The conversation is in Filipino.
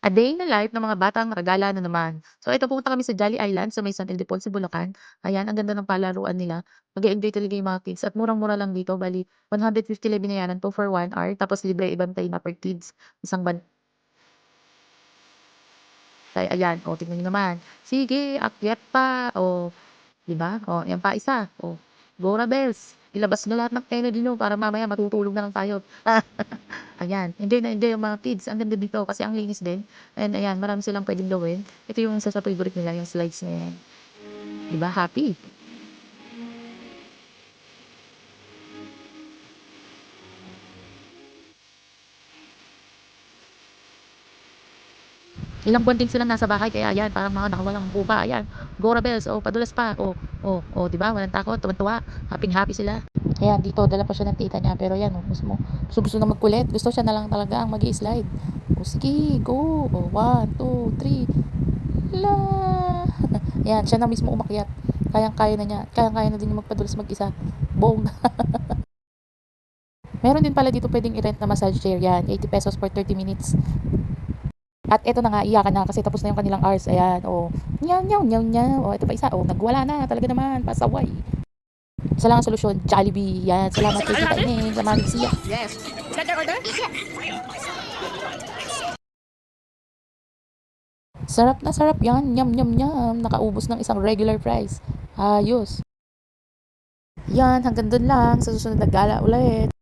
A day in the life ng mga batang nakagala na naman. So ito, pupunta kami sa Jolly Island sa may San Ildefonso, Bulacan. Ayan, ang ganda ng palaruan nila. Mag-e-enjoy talaga yung mga kids at murang-mura lang dito. Bali, 150 lang binayaran to for 1 hour. Tapos libre ibang tayo na per kids. Isang bantay. Ayan, o tingnan nyo naman. Sige, akyat pa. O, di ba? O, yan pa isa. O, Gora Bells. Ilabas nyo lahat ng energy nyo para mamaya matutulog na lang tayo. Ayan, enjoy na enjoy yung mga kids. Ang ganda dito kasi ang linis din. And ayan, marami silang pwedeng gawin. Ito yung isa sa favorite nila, yung slides na yan. Diba? Happy. Ilang buwan din silang nasa bahay, kaya ayan, parang mga nakawalang buka. Ayan, Gora Bells, oh, padulas pa. Oh, oh, oh, diba? Walang takot, tuwan-tuwa. Happy sila. Ayan, dito, dala pa siya ng tita niya. Pero yan, oh, gusto na magkulit. Gusto siya na lang talaga ang mag-i-slide. Oh, sige, go. Oh, 1, 2, 3. La! Yan, siya na mismo umakyat. Kayang-kaya na niya. Kayang-kaya na din yung magpadulas mag-isa. Bong. Meron din pala dito pwedeng i-rent na massage chair. Yan, 80 pesos for 30 minutes. At eto na nga, iyakan na kasi tapos na yung kanilang hours. Ayan, oh. Nyaw, nyaw, nyaw, nyaw. Oh, ito pa isa. Oh, nagwala na. Talaga naman. Pasaway. Isa lang ang solusyon. Jollibee. Yan, salamat kay Tita Ineng. Sa mga siya. Yes. Is that your order? Sarap na sarap yan. Nyam, nyam, nyam. Nakaubos ng isang regular price. Ayos. Yan, hanggang doon lang. Sa susunod na gala ulit.